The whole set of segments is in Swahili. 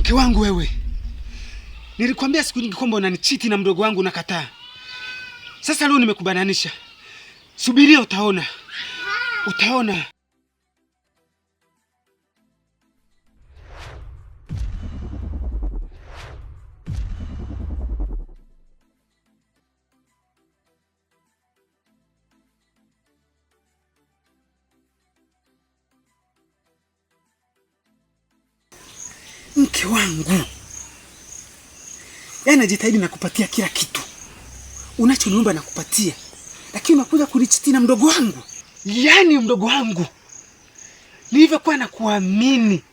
Mke wangu wewe, nilikwambia siku nyingi kwamba unanichiti na mdogo wangu, nakataa. Sasa leo nimekubananisha. Subiria utaona. Utaona. Mke wangu, yaani najitahidi na kupatia kila kitu unachoniomba na kupatia, lakini unakuja kunichiti na mdogo wangu. Yaani mdogo wangu, nilivyokuwa na kuamini,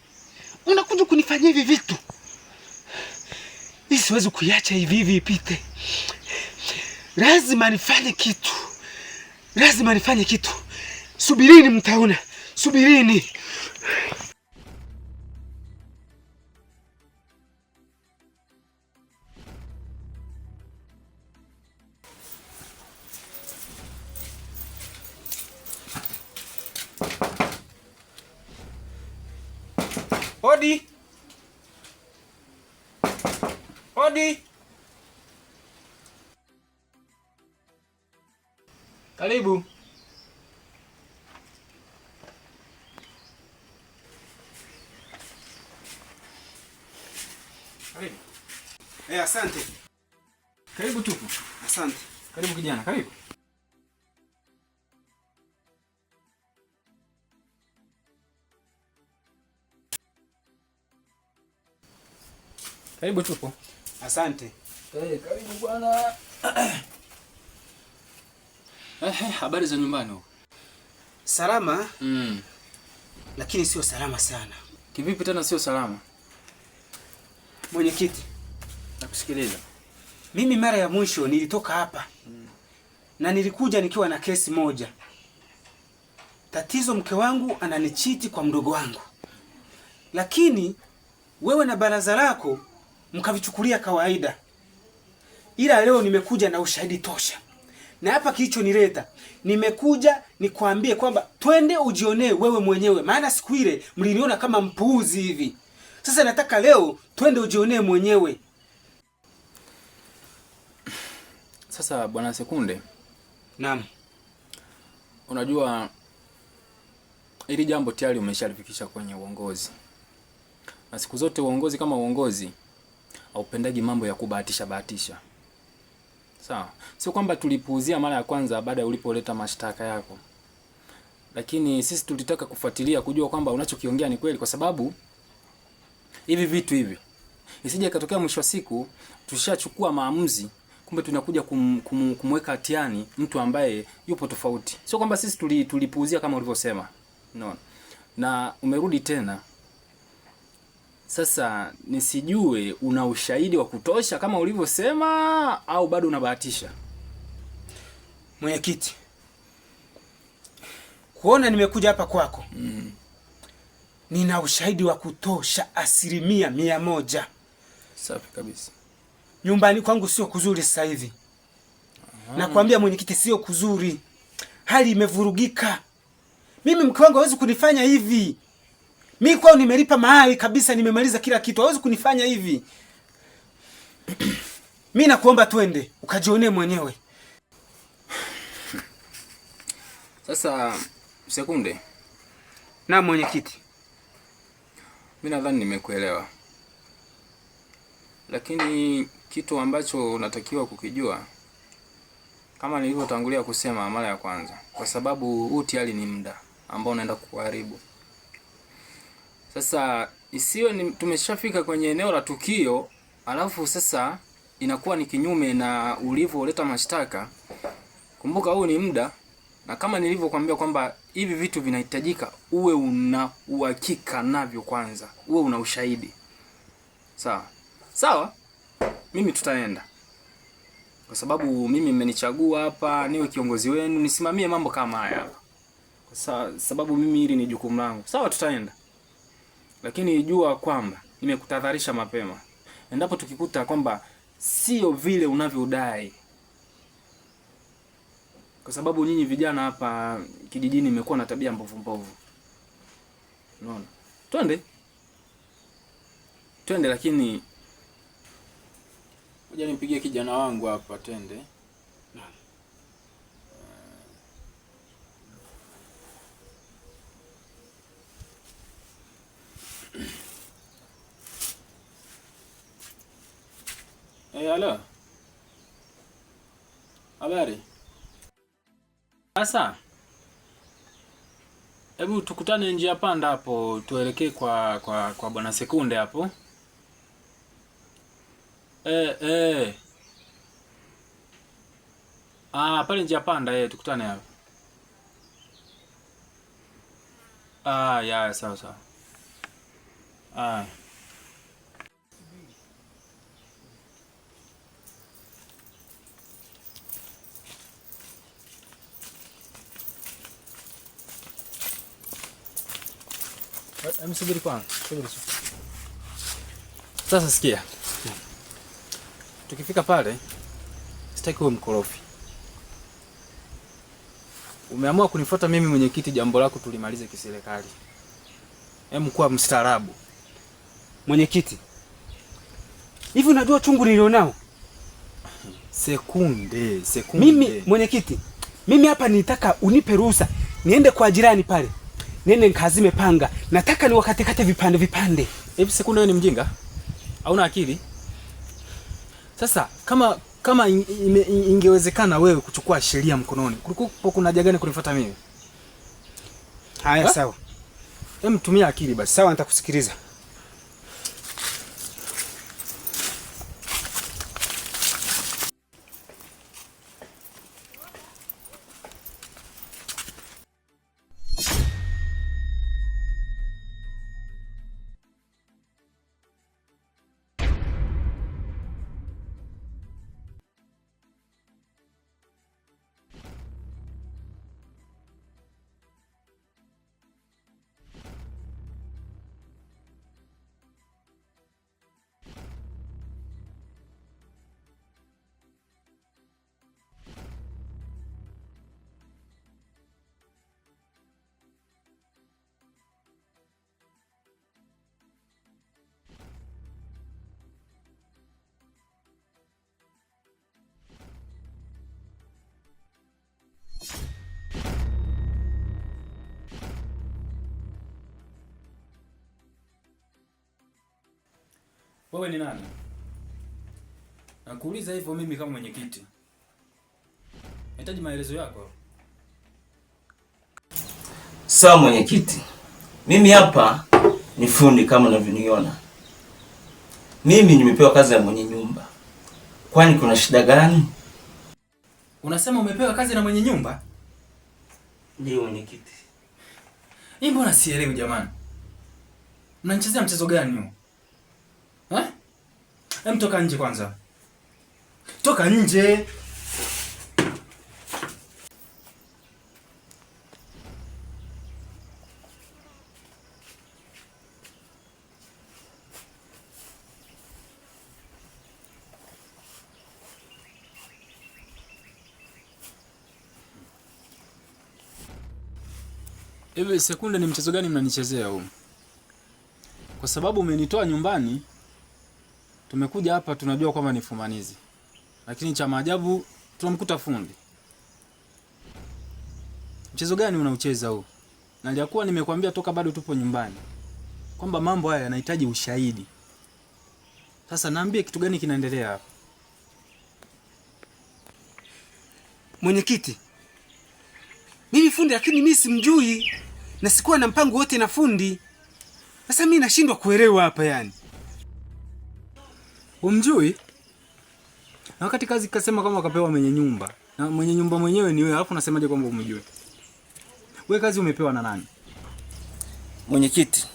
unakuja kunifanyia hivi vitu. Hii siwezi kuiacha hivi hivi ipite. Lazima nifanye kitu. Lazima nifanye kitu. Subirini mtaona. Subirini. Odi. Odi. Karibu. Karibu. Asante. Karibu tupu. Asante. Karibu kijana, karibu. Karibu tupu. Asante. Karibu bwana. Habari za nyumbani huko? Salama. Lakini sio salama sana. Kivipi tena sio salama? Mwenyekiti, nakusikiliza. Mimi mara ya mwisho nilitoka hapa. Na nilikuja nikiwa na kesi moja. Tatizo mke wangu ananichiti kwa mdogo wangu. Lakini wewe na baraza lako mkavichukulia kawaida. Ila leo nimekuja na ushahidi tosha. Na hapa kilichonileta, nimekuja nikwambie kwamba twende ujionee wewe mwenyewe. Maana siku ile mliniona kama mpuuzi hivi. Sasa nataka leo twende ujionee mwenyewe. Sasa bwana Sekunde. Naam. Unajua hili jambo tayari umeshalifikisha kwenye uongozi. Na siku zote uongozi kama uongozi haupendagi mambo ya kubahatisha. Sawa. Sio kwamba tulipuuzia mara ya kwanza baada ya ulipoleta mashtaka yako. Lakini sisi tulitaka kufuatilia kujua kwamba unachokiongea ni kweli, kwa sababu hivi vitu hivi isije katokea mwisho wa siku tushachukua maamuzi kumbe tunakuja kumweka hatiani mtu ambaye yupo tofauti. Sio kwamba sisi tulipuuzia kama ulivyosema. No. Na umerudi tena. Sasa nisijue una ushahidi wa kutosha kama ulivyosema au bado unabahatisha? Mwenyekiti, kuona nimekuja hapa kwako. Nina ushahidi wa kutosha 100%. Safi kabisa. Nyumbani kwangu sio kuzuri sasa hivi. Nakwambia mwenyekiti, sio kuzuri. Hali imevurugika. Mimi mke wangu hawezi kunifanya hivi. Mimi kwao nimelipa mahali kabisa, nimemaliza kila kitu. Hawezi kunifanya hivi. Mimi nakuomba twende ukajionee mwenyewe. Sasa Sekunde. Na mwenyekiti, mimi nadhani nimekuelewa. Lakini kitu ambacho unatakiwa kukijua, kama nilivyotangulia kusema mara ya kwanza, kwa sababu huu tayari ni muda ambao unaenda kuharibu. Sasa isiwe tumeshafika kwenye eneo la tukio, alafu sasa inakuwa ni kinyume na ulivyoleta mashtaka. Kumbuka huu ni muda, na kama nilivyokuambia kwamba hivi vitu vinahitajika uwe una uhakika navyo kwanza, uwe una ushahidi. Sawa? Sawa? Mimi tutaenda. Kwa sababu mimi mmenichagua hapa niwe kiongozi wenu, nisimamie mambo kama haya hapa. Kwa sababu mimi hili ni jukumu langu. Sawa, tutaenda. Lakini jua kwamba nimekutahadharisha mapema. Endapo tukikuta kwamba sio vile unavyodai. Kwa sababu nyinyi vijana hapa kijijini mmekuwa na tabia mbovu. Unaona? Twende. twende, lakini ngoja nimpigie kijana wangu hapa twende. Halo. Habari. Sasa hebu tukutane njia panda hapo, tuelekee kwa Bwana Sekunde hapo. Pale njia panda tukutane hapo. Ya sawa sawa. Msubiri kwanza. Sasa sikia. Tukifika pale sitaki uwe mkorofi. Umeamua kunifuata mimi mwenyekiti, jambo lako tulimalize kiserikali. Kuwa mstaarabu. Mwenyekiti, hivi unajua chungu nilionao? Sekunde. Mimi mwenyekiti, mimi hapa nitaka unipe ruhusa niende kwa jirani pale. Nene nikazime panga. Nataka niwakatekate vipande. Hivi Sekunde wewe ni mjinga? Hauna akili? Sasa kama ingewezekana wewe kuchukua sheria mkononi, kulikuwa kuna haja gani kunifuata mimi? Haya sawa. Tumia akili basi. Sawa, nitakusikiliza. Wewe ni nani? Nakuuliza hivyo mimi kama mwenyekiti. Nahitaji maelezo yako. Sawa mwenyekiti. Mimi hapa ni fundi kama unavyoniona. Mimi nimepewa kazi ya mwenye nyumba. Kwani kuna shida gani? Unasema umepewa kazi na mwenye nyumba? Ndio mwenyekiti. Mbona sielewi jamani? Mnanichezea mchezo gani huo? Toka nje kwanza. Toka nje. Hivi Sekunde, ni mchezo gani mnanichezea huu? Kwa sababu umenitoa nyumbani, tumekuja hapa tunajua kwamba ni fumanizi. Lakini cha maajabu tunamkuta fundi. Mchezo gani unaucheza huu? Na niliakuwa nimekwambia toka bado tupo nyumbani kwamba mambo haya yanahitaji ushahidi. Sasa naambie kitu gani kinaendelea hapa? Mwenyekiti, mimi fundi lakini mimi simjui na sikuwa na mpango wote na fundi. Sasa mimi nashindwa kuelewa hapa yani. Umjui? Na wakati kazi kasema kama kapewa mwenye nyumba. Na mwenye nyumba mwenyewe ni wewe, alafu unasemaje kwamba umjui? Wewe kazi umepewa na nani? Mwenyekiti,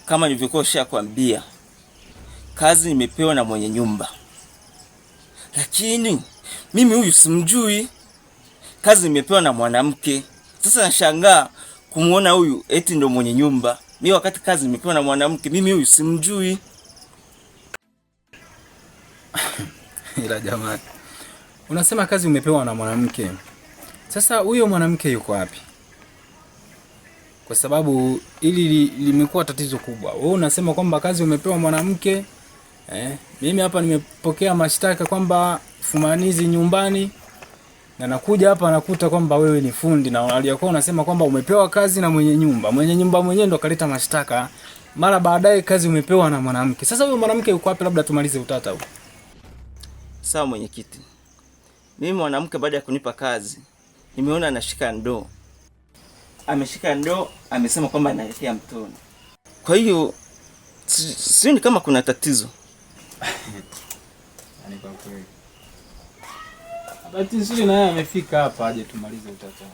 kama nilivyokuwa nishakwambia, kazi nimepewa na mwenye nyumba. Lakini mimi huyu simjui. Kazi nimepewa na mwanamke. Sasa nashangaa kumuona huyu eti ndo mwenye nyumba. Mimi wakati kazi nimepewa na mwanamke, mimi huyu simjui. Ila jamani, unasema kazi umepewa na mwanamke. Sasa huyo mwanamke yuko wapi? kwa sababu hili limekuwa tatizo kubwa. Wewe unasema kwamba kazi umepewa mwanamke, mimi hapa nimepokea mashtaka kwamba fumanizi nyumbani, na nakuja hapa nakuta kwamba wewe ni fundi, na aliyokuwa unasema kwamba umepewa kazi na mwenye nyumba mwenyewe ndo kaleta mashtaka, mara baadaye kazi umepewa na mwanamke. Sasa huyo mwanamke yuko wapi? Labda tumalize utata huu. Sawa mwenyekiti, mimi mwanamke baada ya kunipa kazi nimeona anashika ndoo, ameshika ndoo, amesema kwamba anaelekea mtoni. Kwa hiyo sioni kama kuna tatizo. Yaani kwa kweli bahati nzuri na yeye amefika hapa aje tumalize utata.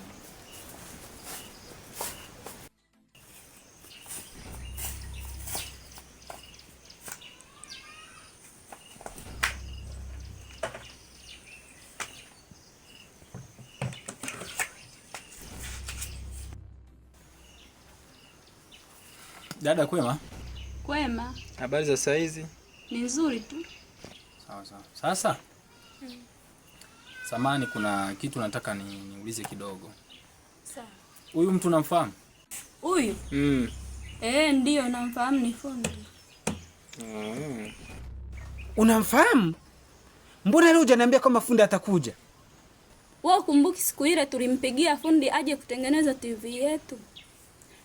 Dada, kwema? Kwema. Habari za saa hizi? Ni nzuri tu. Sawa sawa. Sasa samani, kuna kitu nataka niulize kidogo. Sawa. Huyu mtu unamfahamu? Huyu? Ndio namfahamu, ni fundi. Unamfahamu? Mbona leo hujaniambia kama fundi atakuja? Wewe kumbuki siku ile tulimpigia fundi aje kutengeneza TV yetu.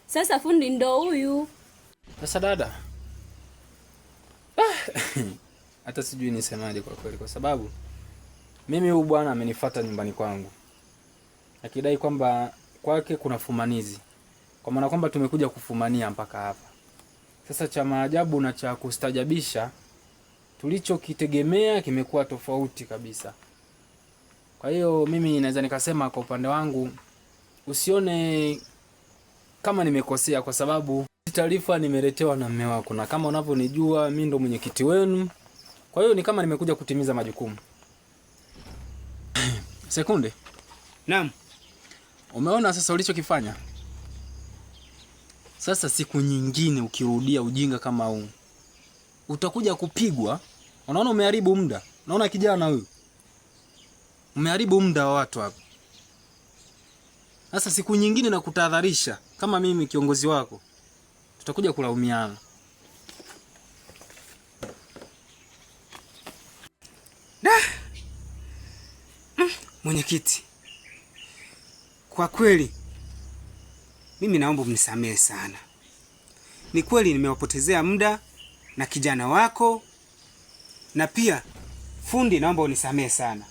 Sasa fundi ndo huyu. Sasa dada, hata sijui nisemaje kwa kweli, kwa sababu mimi huyu bwana amenifuata nyumbani kwangu akidai kwamba kwake kuna fumanizi, kwa maana kwamba tumekuja kufumania mpaka hapa. Sasa cha maajabu na cha kustajabisha, tulichokitegemea kimekuwa tofauti kabisa. Kwa hiyo mimi naweza nikasema kwa upande wangu usione kama nimekosea, kwa sababu taarifa nimeletewa na mume wako, na kama unavyonijua mimi ndo mwenyekiti wenu. Kwa hiyo ni kama nimekuja kutimiza majukumu. Sekunde. Naam. Umeona sasa ulichokifanya? Sasa siku nyingine ukirudia ujinga kama huu utakuja kupigwa. Unaona umeharibu muda. Unaona kijana huyu? Umeharibu muda wa watu hapa. Sasa siku nyingine nakutahadharisha, kama mimi kiongozi wako tutakuja kulaumiana. Mwenyekiti, kwa kweli mimi naomba mnisamehe sana. Ni kweli nimewapotezea muda na kijana wako, na pia fundi, naomba unisamehe sana.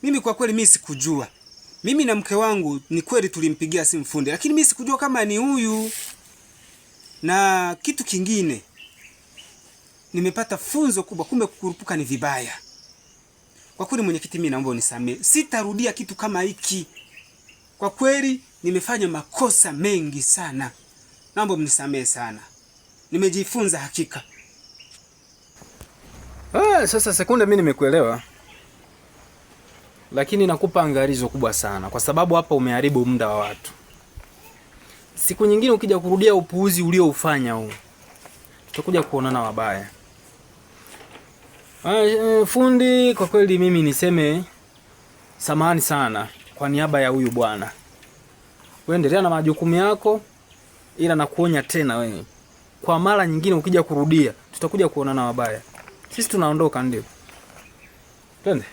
Mimi kwa kweli mimi sikujua. Mimi na mke wangu ni kweli tulimpigia simu fundi, lakini mimi sikujua kama ni huyu. Na kitu kingine, nimepata funzo kubwa, kumbe kukurupuka ni vibaya. Kwa kweli mwenyekiti, mimi naomba unisamehe. Sitarudia kitu kama hiki. Kwa kweli nimefanya makosa mengi sana. Naomba mnisamehe sana. Nimejifunza hakika. Sasa sekunde, mimi nimekuelewa. Lakini nakupa angalizo kubwa sana, kwa sababu hapa umeharibu muda wa watu. Siku nyingine ukija kurudia upuuzi ulioufanya huu, tutakuja kuonana wabaya. Fundi, kwa kweli mimi niseme samahani sana kwa niaba ya huyu bwana. Wewe endelea na majukumu yako, ila nakuonya tena wewe, kwa mara nyingine ukija kurudia tutakuja kuonana wabaya. Sisi tunaondoka, ndio. Twende.